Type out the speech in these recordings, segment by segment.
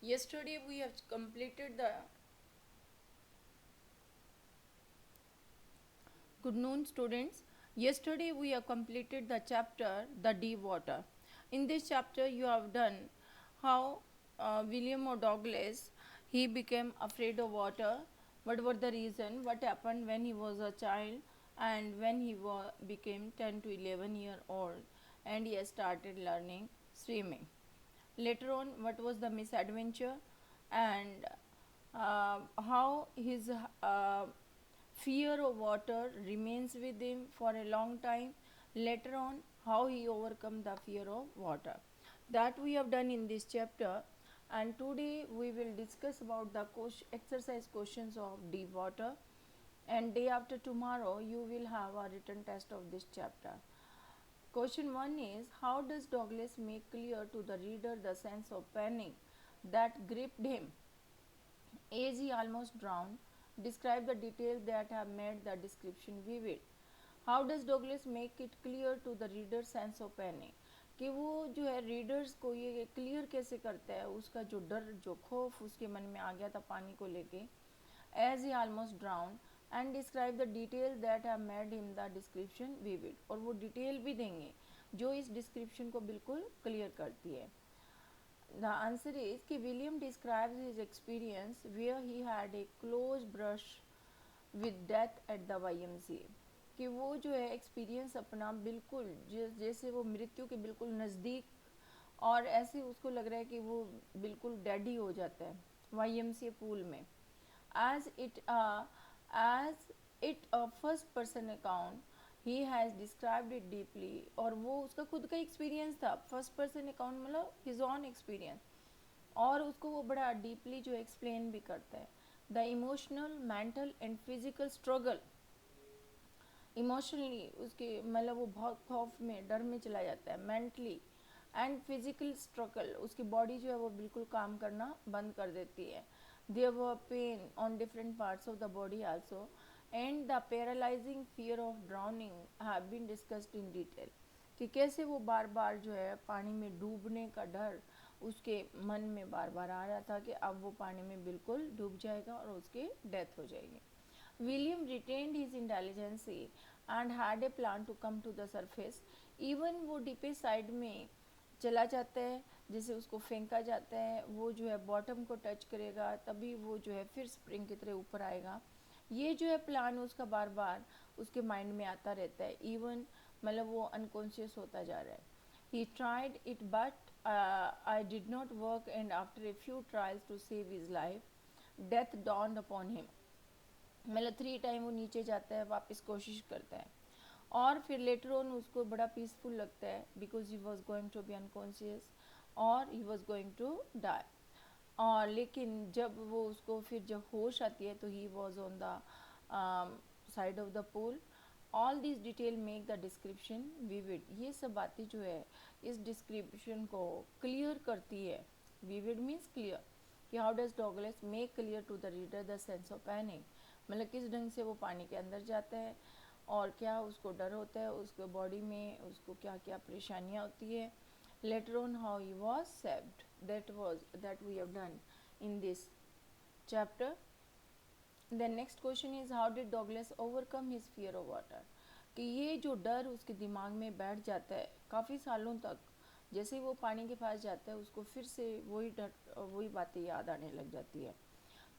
Yesterday we have completed the Good noon, students. Yesterday we have completed the chapter The Deep Water. In this chapter you have done how William O. Douglas he became afraid of water. What were the reason? What happened when he was a child and when he became 10 to 11 old and he has started learning swimming. Later on, what was the misadventure and how his fear of water remains with him for a long time. Later on, how he overcome the fear of water. That we have done in this chapter, and today we will discuss about the exercise questions of deep water, and day after tomorrow you will have a written test of this chapter. Question 1 is, how does Douglas make clear to the reader the sense of panic that gripped him as he almost drowned? Describe the details that have made the description vivid. How does Douglas make it clear to the reader sense of panic? कि वो जो है readers को ये clear कैसे करता है उसका जो डर जो खौफ उसके मन में आ गया था पानी को लेके as he almost drown and describe the detail that have made him the description vivid और वो डिटेल भी देंगे जो इस डिस्क्रिप्शन को बिल्कुल क्लियर करती है. The answer is कि William describes his experience where he had a close brush with death at the YMCA. कि वो जो है एक्सपीरियंस अपना बिल्कुल जैसे वो मृत्यु के बिल्कुल नज़दीक और ऐसे उसको लग रहा है कि वो बिल्कुल डेड ही हो जाता है YMCA पूल में. as it uh, as it a first person account he has described it deeply और वो उसका खुद का एक्सपीरियंस था. फर्स्ट पर्सन अकाउंट मतलब हिज ऑन एक्सपीरियंस और उसको वो बड़ा डीपली जो एक्सप्लेन भी करता है. The emotional mental and physical struggle emotionally उसके मतलब वो बहुत खौफ में डर में चला जाता है. मेंटली एंड फिजिकल स्ट्रगल उसकी बॉडी जो है वो बिल्कुल काम करना बंद कर देती है. There were pain on different parts of the body also and the paralysing fear of drowning have been discussed in detail. कि कैसे वो बार बार जो है पानी में डूबने का डर उसके मन में बार बार आ रहा था कि अब वो पानी में बिल्कुल डूब जाएगा और उसकी डेथ हो जाएगी. William retained his intelligence and had a plan to come to the surface. Even वो डीपे साइड में चला जाता है जिसे उसको फेंका जाता है वो जो है बॉटम को टच करेगा तभी वो जो है फिर स्प्रिंग की तरह ऊपर आएगा. ये जो है प्लान उसका बार बार उसके माइंड में आता रहता है. इवन मतलब वो अनकॉन्शियस होता जा रहा है. He tried it but I did not work and after a few trials to save his life, death dawned upon him. मतलब 3 टाइम वो नीचे जाता है वापस कोशिश करता है और फिर लेटर ऑन उसको बड़ा पीसफुल लगता है because he was going to be unconscious और he was going to die. और लेकिन जब वो उसको फिर जब होश आती है तो he was on the side of the pool. All this detail make the description vivid. ये सब बातें जो है इस डिस्क्रिप्शन को क्लियर करती है. विविड मीन्स क्लियर कि how does Douglas make clear to the reader the sense of panic. मतलब किस ढंग से वो पानी के अंदर जाता है और क्या उसको डर होता है उसको बॉडी में उसको क्या क्या परेशानियाँ होती है. Later on how he was saved that we have done in this chapter. The next question is how did Douglas overcome his fear of water. कि ये जो डर उसके दिमाग में बैठ जाता है काफ़ी सालों तक जैसे ही वो पानी के पास जाता है उसको फिर से वही डर वही बातें याद आने लग जाती है.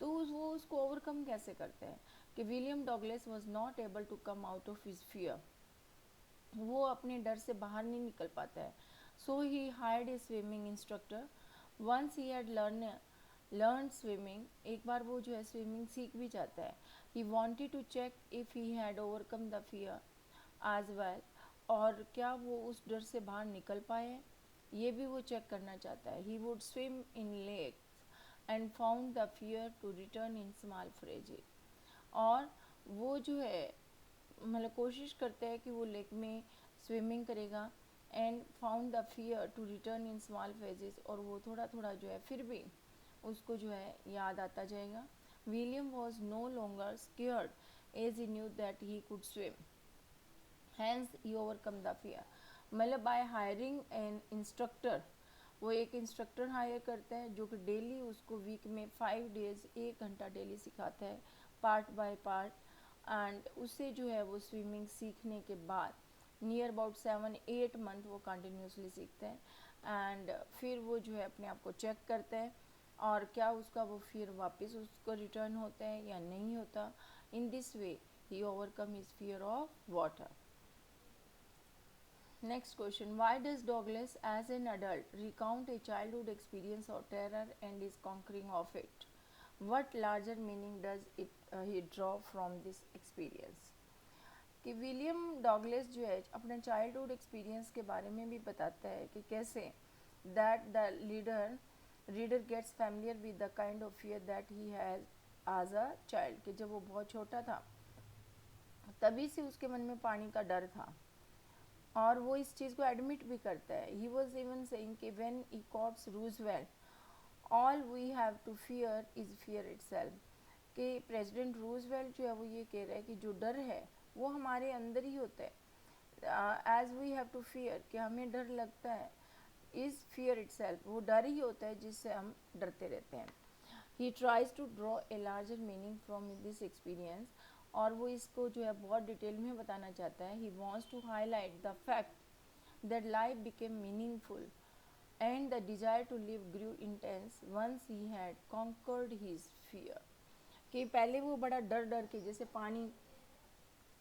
तो वो उसको ओवरकम कैसे करते हैं कि William Douglas was not able to come out of his fear. वो अपने डर से बाहर नहीं निकल पाता है. So he hired a swimming instructor. Once he had learn swimming एक बार वो जो है स्विमिंग सीख भी जाता है. He wanted to check if he had overcome the fear as well और क्या वो उस डर से बाहर निकल पाए ये भी वो चेक करना चाहता है. He would swim in lake and found the fear to return in small phrases. और वो जो है मतलब कोशिश करता है कि वो लेक में स्विमिंग करेगा and found the fear to return in small phases और वो थोड़ा थोड़ा जो है फिर भी उसको जो है याद आता जाएगा. William was no longer scared as he knew that he could swim. Hence he overcome the fear. मतलब बाय हायरिंग एन इंस्ट्रक्टर वो एक इंस्ट्रक्टर हायर करता है जो कि डेली उसको वीक में 5 डेज 1 घंटा डेली सिखाता है पार्ट बाय पार्ट। एंड उससे जो है वो स्विमिंग सीखने के बाद नियर अबाउट 7-8 मंथ वो कंटिन्यूसली सीखते हैं। एंड फिर वो जो है अपने आप को चेक करते हैं और क्या उसका वो फिर वापस उसको रिटर्न होता है या नहीं होता। In this way he overcome his fear of water. Next question. Why does Douglas, as an adult, recount a childhood experience of terror and his conquering of it? What larger meaning does he draw from this experience? कि William Douglas जो है अपने childhood experience के बारे में भी बताता है कि कैसे that the reader gets familiar with the kind of fear that he has as a child, कि जब वो बहुत छोटा था तभी से उसके मन में पानी का डर था और वो इस चीज़ को एडमिट भी करता है। ही वॉज इवन सेइंग कि when he quotes Roosevelt all we have to fear is fear itself, कि प्रेसिडेंट रूजवेल्ट जो है वो ये कह रहा है कि जो डर है वो हमारे अंदर ही होता है। As we have to fear, कि हमें डर लगता है, इज़ फियर इटसेल्फ, वो डर ही होता है जिससे हम डरते रहते हैं। He tries to draw a larger meaning from this experience, और वो इसको जो है बहुत डिटेल में बताना चाहता है। He wants to highlight the fact that life became meaningful and the desire to live grew intense once he had conquered his fear, कि पहले वो बड़ा डर डर के, जैसे पानी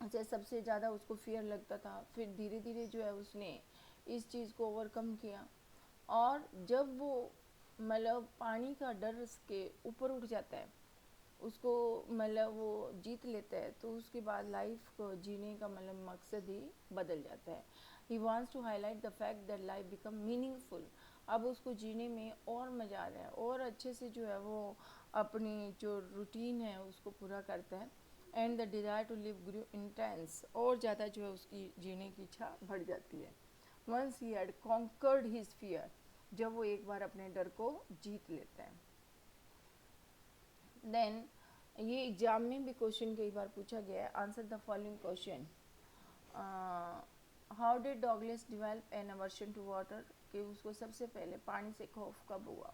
से सबसे ज़्यादा उसको फियर लगता था, फिर धीरे धीरे जो है उसने इस चीज़ को ओवरकम किया, और जब वो मतलब पानी का डर उसके ऊपर उठ जाता है, उसको मतलब वो जीत लेता है, तो उसके बाद लाइफ को जीने का मतलब मकसद ही बदल जाता है। He wants to highlight the fact that life become meaningful, अब उसको जीने में और मज़ा आ रहा है और अच्छे से जो है वो अपनी जो रूटीन है उसको पूरा करता है। And the desire to live grew intense, और ज़्यादा जो है उसकी जीने की इच्छा बढ़ जाती है। Once he had conquered his fear, जब वो एक बार अपने डर को जीत लेता है। देन ये एग्जाम में भी क्वेश्चन कई बार पूछा गया है। Answer the following question. How did Douglas develop an aversion to water, कि उसको सबसे पहले पानी से खौफ कब हुआ।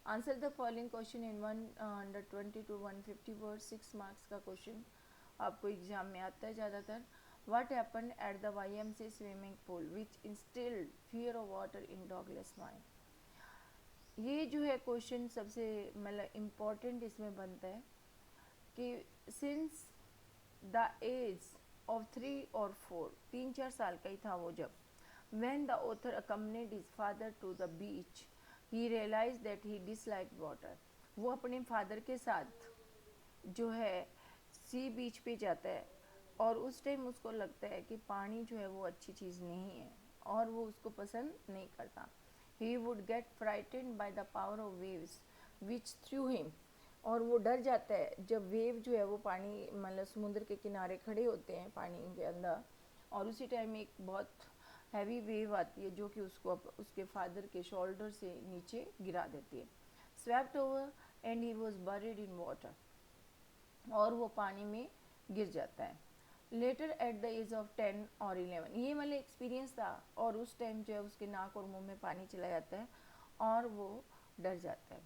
Answer the following question in 120 to 150 word, 6 marks का क्वेश्चन आपको एग्जाम में आता है ज़्यादातर। What happen at the YMCA swimming pool which instilled fear of water in Douglas mind. ये जो है क्वेश्चन सबसे मतलब इम्पोर्टेंट इसमें बनता है कि since the age of 3 or 4, 3-4 साल का ही था वो जब, when the author accompanied his father to the beach, he realized that he disliked water. वो अपने फादर के साथ जो है सी बीच पे जाता है और उस टाइम उसको लगता है कि पानी जो है वो अच्छी चीज़ नहीं है और वो उसको पसंद नहीं करता। He would get frightened by the power of waves which threw him, और वो डर जाता है जब वेव जो है वो पानी मतलब समुद्र के किनारे खड़े होते हैं पानी के अंदर, और उसी टाइम एक बहुत हैवी वेव आती है जो कि उसको उसके फादर के शोल्डर से नीचे गिरा देती है। Swept over and he was buried in water, और वो पानी में गिर जाता है। Later at the age of 10 और 11, ये मतलब एक्सपीरियंस था, और उस टाइम जो है उसके नाक और मुंह में पानी चला जाता है और वो डर जाता है।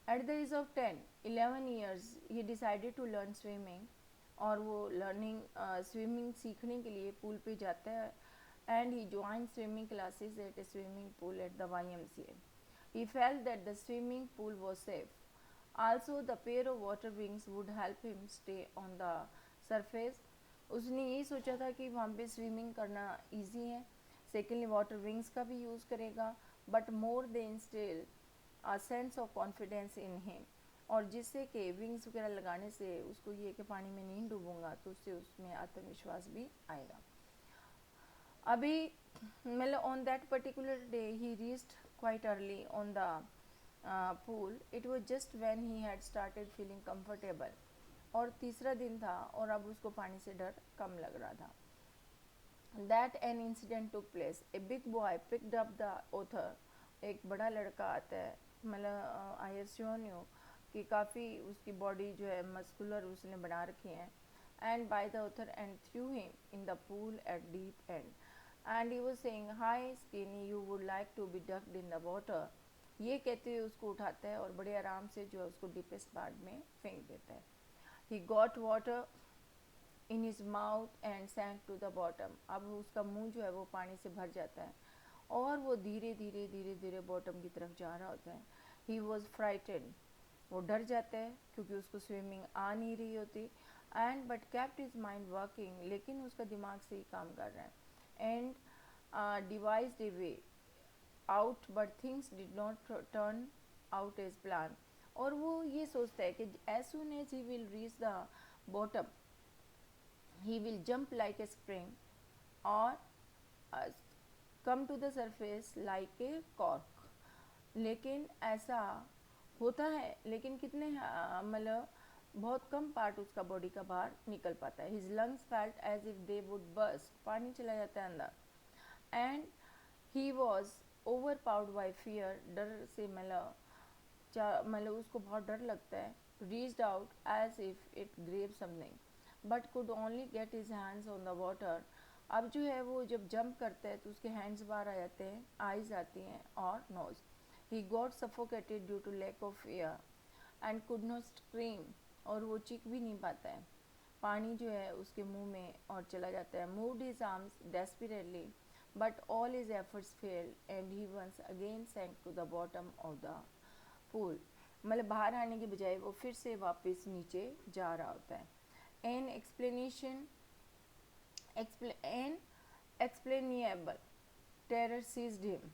At the age of 10-11 years he decided to learn swimming, और वो लर्निंग स्विमिंग सीखने के लिए पूल पे जाता है। And he join swimming classes at a swimming pool at the YMCA. He felt that the swimming pool was safe. Also, the pair of water wings would help him stay on the surface. उसने ये सोचा था कि वहाँ पे swimming करना easy है, secondly water wings का भी यूज़ करेगा, but more than still a sense of confidence in him, और जिससे कि विंग्स वगैरह लगाने से उसको ये कि पानी में नहीं डूबूंगा, तो उससे उसमें आत्मविश्वास भी आएगा। अभी मतलब on that particular day he reached quite early on the pool, it was just when he had started feeling comfortable, और तीसरा दिन था और अब उसको पानी से डर कम लग रहा था। That an incident took place, a big boy picked up the author, एक बड़ा लड़का आता है, मतलब आई हैव शोन यू कि काफ़ी उसकी बॉडी जो है मस्कुलर उसने बना रखी है, and by the author and threw him in the pool at deep end, and he was saying hi skinny you would like to be ducked in the water. ये कहते हुए उसको उठाता है और बड़े आराम से जो है उसको डीपेस्ट पार्ट में फेंक देता है। He got water in his mouth and sank to the bottom. अब उसका मुंह जो है वो पानी से भर जाता है और वो धीरे धीरे धीरे धीरे बॉटम की तरफ जा रहा होता है। ही वॉज फ्राइटेड, वो डर जाता है क्योंकि उसको स्विमिंग आ नहीं रही होती। And but kept his mind working, लेकिन उसका दिमाग से ही काम कर रहा है। And devised a way out but things did not turn out as plan. और वो ये सोचता है कि as soon as he will reach the bottom he will jump like a spring or come to the surface like a cork। लेकिन ऐसा होता है, लेकिन कितने मतलब बहुत कम पार्ट उसका बॉडी का बाहर निकल पाता है। His lungs felt as if they would burst, पानी चला जाता है अंदर। And he was overpowered by fear, डर से मतलब उसको बहुत डर लगता है। Reached out as if it grave something but could only get his hands on the water. अब जो है वो जब जंप करता है तो उसके हैंड्स बाहर आ जाते हैं, आईज आती हैं और nose. He got suffocated due to lack of air and could not scream, और वो चीख भी नहीं पाता है, पानी जो है उसके मुंह में और चला जाता है। Moved his arms desperately but all his efforts failed and he once again sank to the bottom of the pool. मतलब बाहर आने के बजाय वो फिर से वापस नीचे जा रहा होता है। An explanation an explainable terror seized him.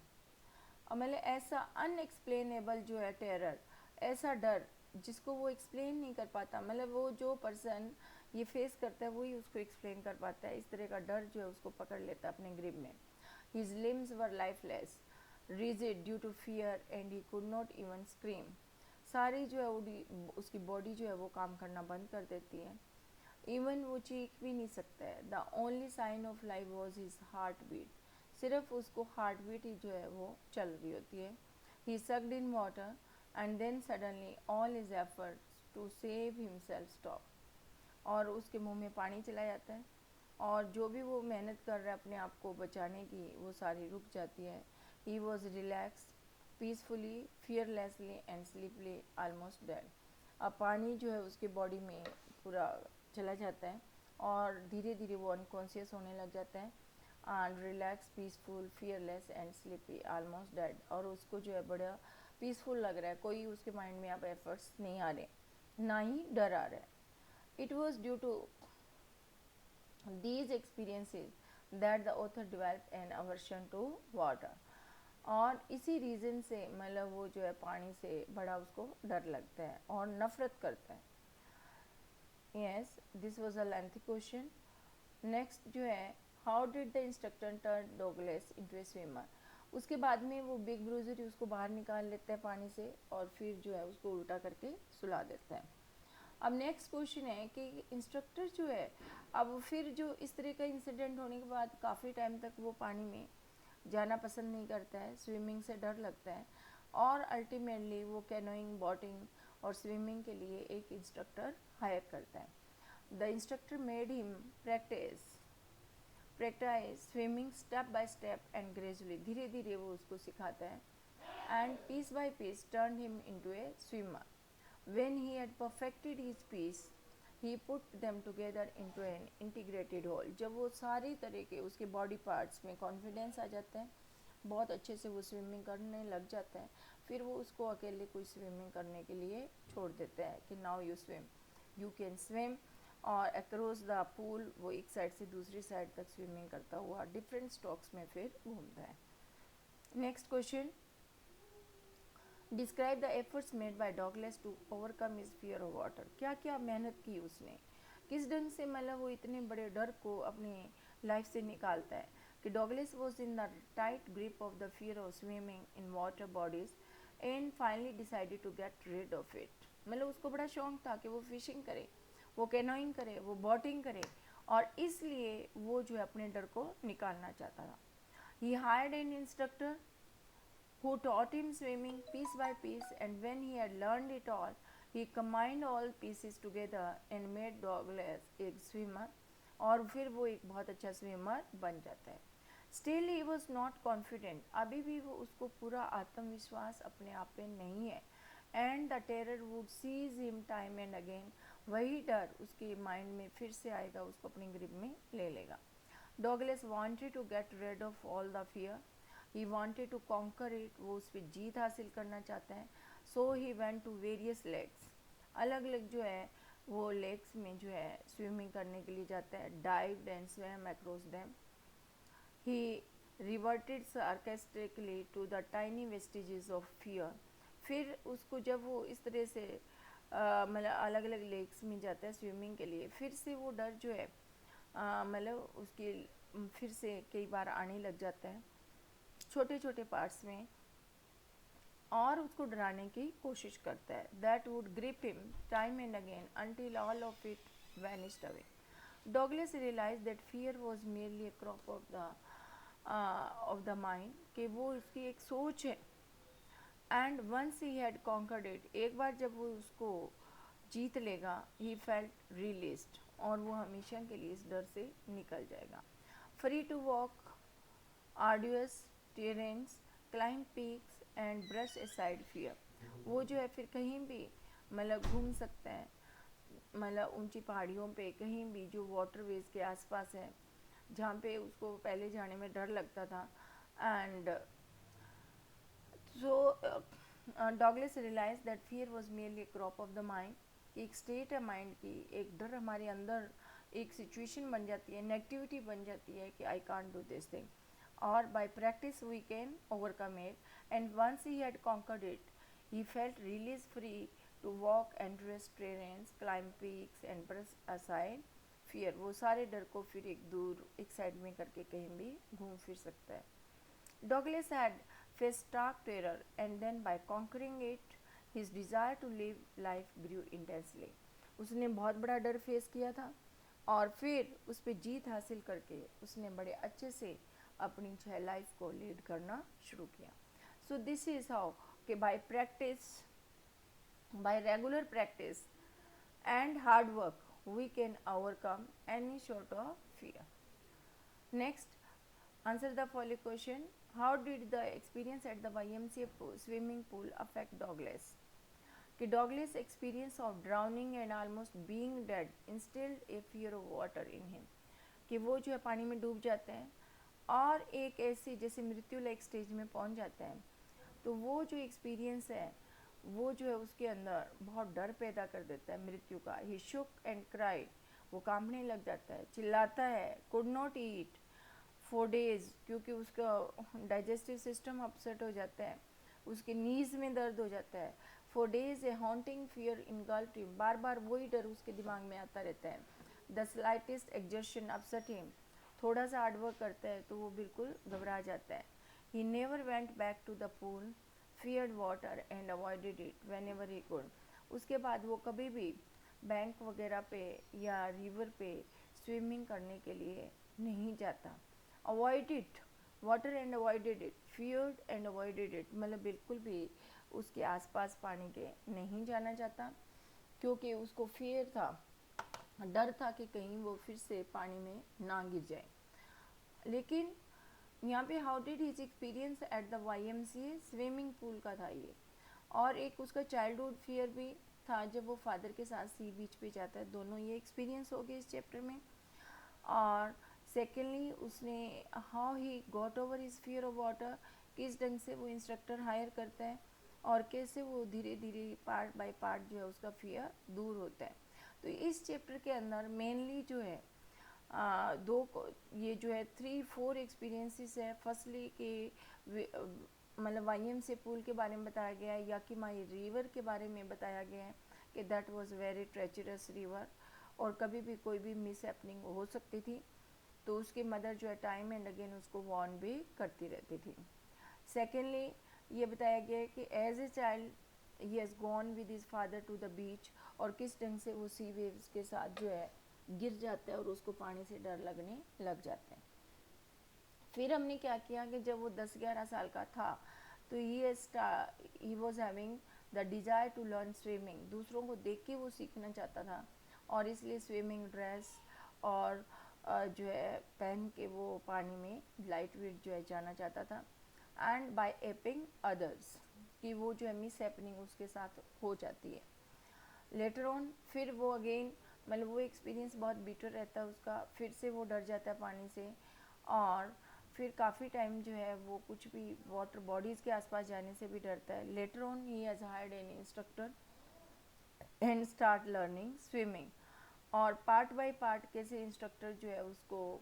मतलब ऐसा अनएक्सप्लेनेबल जो है टेरर, ऐसा डर जिसको वो एक्सप्लेन नहीं कर पाता, मतलब वो जो पर्सन ये फेस करता है वही उसको एक्सप्लेन कर पाता है। इस तरह का डर जो है उसको पकड़ लेता है अपने ग्रिप में। His limbs were lifeless rigid due to fear and he could not even scream। सारी जो है उसकी बॉडी जो है वो काम करना बंद कर देती है, इवन वो चीख भी नहीं सकता है। The only sign of life was his heart beat, सिर्फ उसको हार्ट बीट ही जो है वो चल रही होती है। He sucked in water and then suddenly all his efforts to save himself stop, और उसके मुंह में पानी चला जाता है और जो भी वो मेहनत कर रहा है अपने आप को बचाने की वो सारी रुक जाती है। He was relax peacefully fearlessly and sleepily almost dead. अब पानी जो है उसके बॉडी में पूरा चला जाता है और धीरे धीरे वो अनकॉन्शियस होने लग जाता है। And relax peaceful fearless and sleepy almost dead, और उसको जो है बड़ा पीसफुल लग रहा है, कोई उसके माइंड में अब एफर्ट्स नहीं आ रहे, ना ही डर आ रहा है। It was due to these experiences that the author developed an aversion to water। और इसी रीज़न से मतलब वो जो है पानी से बड़ा उसको डर लगता है और नफरत करता है। Yes, this was a lengthy question. Next जो है, how did the instructor turn Douglas into a swimmer. उसके बाद में वो बिग ब्रूजर उसको बाहर निकाल लेता है पानी से और फिर जो है उसको उल्टा करके सुला देता है। अब नेक्स्ट क्वेश्चन है कि इंस्ट्रक्टर जो है अब फिर जो इस तरह का इंसिडेंट होने के बाद काफ़ी टाइम तक वो पानी में जाना पसंद नहीं करता है, स्विमिंग से डर लगता है, और अल्टीमेटली वो कैनोइंग, बोटिंग और स्विमिंग के लिए एक इंस्ट्रक्टर हायर करता है। The instructor made him practise swimming step by step and gradually, धीरे धीरे वो उसको सिखाता है। And piece by piece turn him into a swimmer. When he had perfected his piece, he put them together into an integrated whole। जब वो सारी तरह के उसके बॉडी पार्ट्स में कॉन्फिडेंस आ जाता है, बहुत अच्छे से वो स्विमिंग करने लग जाता है, फिर वो उसको अकेले कोई स्विमिंग करने के लिए छोड़ देता है कि नाउ यू कैन स्विम। और अक्रॉस द पूल वो एक साइड से दूसरी साइड तक स्विमिंग करता हुआ डिफरेंट स्ट्रोक्स में फिर घूमता है। Next question, describe the efforts made by Douglas to overcome his fear of water. क्या क्या मेहनत की उसने, किस ढंग से मतलब वो इतने बड़े डर को अपनी लाइफ से निकालता है कि Douglas was in the tight grip of the fear of swimming in water bodies and finally decided to get rid of it. मतलब उसको बड़ा शौक था कि वो फिशिंग करे, वो कैनोइंग करे, वो बोटिंग करे, और इसलिए वो जो है अपने डर को निकालना चाहता था। ही hired N instructor who taught him swimming piece by piece, and when he had learned it all, he combined all pieces together and made Douglas एक swimmer, और फिर वो एक बहुत अच्छा स्विमर बन जाता है। Still he was not confident, अभी भी वो उसको पूरा आत्मविश्वास अपने आप पे नहीं है. And the terror would seize him time and again, वही डर उसके माइंड में फिर से आएगा, उसको अपनी ग्रिप में ले लेगा. Douglas wanted to get rid of all the fear, he wanted to conquer it, वो उस पर जीत हासिल करना चाहता है. So he went to various lakes, अलग अलग जो है वो लेक्स में जो है स्विमिंग करने के लिए जाता है. Dived and swum across them. He reverted sarcastically to the tiny vestiges of fear. फिर उसको जब वो इस तरह से मतलब अलग अलग लेक्स में जाता है स्विमिंग के लिए, फिर से वो डर जो है मतलब उसकी फिर से कई बार आने लग जाता है छोटे छोटे पार्ट्स में, और उसको डराने की कोशिश करता है. That would grip him time and again until all of it vanished away. Douglas realized that fear was merely a crop of the mind, कि वो उसकी एक सोच है. And once he had conquered it, एक बार जब वो उसको जीत लेगा, ही फेल्ट रिलीज्ड, और वो हमेशा के लिए इस डर से निकल जाएगा. Free to walk arduous terrains, climb peaks and brush aside fear. वो जो है फिर कहीं भी मतलब घूम सकता है, मतलब ऊंची पहाड़ियों पे कहीं भी जो वाटरवेज के आसपास है जहाँ पे उसको पहले जाने में डर लगता था. And so Douglas realise that fear was merely crop of the mind, कि एक स्टेट है माइंड की, एक डर हमारे अंदर एक सिचुएशन बन जाती है, नेगेटिविटी बन जाती है कि I can't do this thing, और by practice we can overcome it. And once he had conquered it, he felt release free to walk endless terrains, climb peaks and brush aside fear. वो सारे डर को फिर एक दूर एक side में करके कहीं भी घूम फिर सकता है. Douglas had faced stark terror, and then by conquering it, his desire to live life grew intensely. उसने बहुत बड़ा डर फेस किया था, और फिर उस पर जीत हासिल करके उसने बड़े अच्छे से अपनी लाइफ को लीड करना शुरू किया. सो दिस इज़ हाउ कि by practice, by regular practice and hard work, we can overcome any sort of fear. Next, answer the following question. How did the experience at the YMCA swimming pool affect Douglas? कि Douglas' experience of drowning and almost being dead instilled a fear of water in him. कि वो जो है पानी में डूब जाते हैं और एक ऐसी जैसे मृत्यु लाइक स्टेज में पहुंच जाते हैं, तो वो जो एक्सपीरियंस है वो जो है उसके अंदर बहुत डर पैदा कर देता है मृत्यु का. ही शुक एंड क्राइड, वो कांपने लग जाता है, चिल्लाता है. Could not eat for days, क्योंकि उसका डाइजेस्टिव सिस्टम अपसेट हो जाता है, उसके नीज में दर्द हो जाता है. For days a haunting fear engulfed him, बार बार वही डर उसके दिमाग में आता रहता है. The slightest exertion upset him, थोड़ा सा हार्डवर्क करता है तो वो बिल्कुल घबरा जाता है. He never went back to the pool, feared water and avoided it whenever he could. उसके बाद वो कभी भी बैंक वगैरह पे या रिवर पे स्विमिंग करने के लिए नहीं जाता. Avoided water and avoided it, feared and avoided it, मतलब बिल्कुल भी उसके आसपास पानी के नहीं जाना चाहता, क्योंकि उसको फियर था, डर था कि कहीं वो फिर से पानी में ना गिर जाए. लेकिन यहाँ पे how did his experience eight the YMCA swimming pool का था ये, और एक उसका चाइल्डहुड फियर भी था जब वो फादर के साथ सी बीच पे जाता है. दोनों ये एक्सपीरियंस हो गए इस चैप्टर में. और सेकेंडली उसने how he got over his fear of water, किस ढंग से वो इंस्ट्रक्टर हायर करता है और कैसे वो धीरे धीरे पार्ट बाय पार्ट जो है उसका फियर दूर होता है. तो इस चैप्टर के अंदर मेनली जो है ये जो है 3-4 एक्सपीरियंसेस है. फर्स्टली कि मतलब YMCA पूल के बारे में बताया गया है, याकीमाई रिवर के बारे में बताया गया है कि that was very treacherous river, और कभी भी कोई भी मिस हैपनिंग हो सकती थी, तो उसकी मदर जो है टाइम एंड अगेन उसको वार्न भी करती रहती थी. सेकेंडली ये बताया गया है कि as a child he has gone with his father to the beach, और किस ढंग से वो सी वेव्स के साथ जो है गिर जाता है और उसको पानी से डर लगने लग जाता है. फिर हमने क्या किया कि जब वो 10-11 साल का था तो he was having the desire to learn swimming. दूसरों को देख के वो सीखना चाहता था, और इसलिए स्विमिंग ड्रेस और जो है पहन के वो पानी में लाइट वेट जो है जाना चाहता था, एंड बाय एपिंग अदर्स, कि वो जो है मिस हैपनिंग उसके साथ हो जाती है। लेटर ऑन फिर वो अगेन, मतलब वो एक्सपीरियंस बहुत बिटर रहता है उसका, फिर से वो डर जाता है पानी से, और फिर काफ़ी टाइम जो है वो कुछ भी वाटर बॉडीज़ के आसपास जाने से भी डरता है। Later on he has hired N instructor and start learning swimming, और पार्ट बाय पार्ट कैसे इंस्ट्रक्टर जो है उसको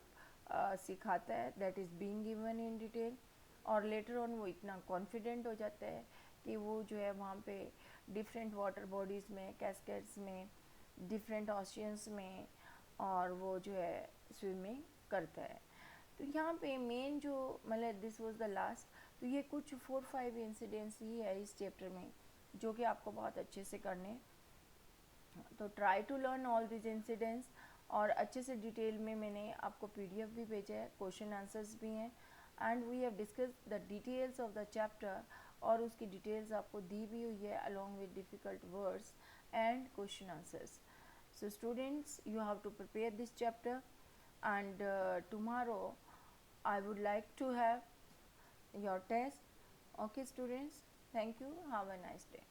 सिखाता है, that is being given in detail. और लेटर ऑन वो इतना कॉन्फिडेंट हो जाता है कि वो जो है वहाँ पे डिफरेंट वाटर बॉडीज़ में, कैस्केड्स में, डिफरेंट ओशियंस में, और वो जो है स्विमिंग करता है। तो यहाँ पे मेन जो, मतलब दिस वाज द लास्ट, तो ये कुछ 4-5 इंसिडेंट्स ही है इस चैप्टर में जो कि आपको बहुत अच्छे से करने। तो try to learn all this incidents, और अच्छे से डिटेल में मैंने आपको पीडीएफ भी भेजा है, क्वेश्चन आंसर्स भी हैं, and we have discuss the details of the chapter, और उसकी डिटेल्स आपको दी भी हुई है along with difficult words and question answers. So students, you have to prepare this chapter, and tomorrow I would like to have your test. Okay students, thank you, have a nice day.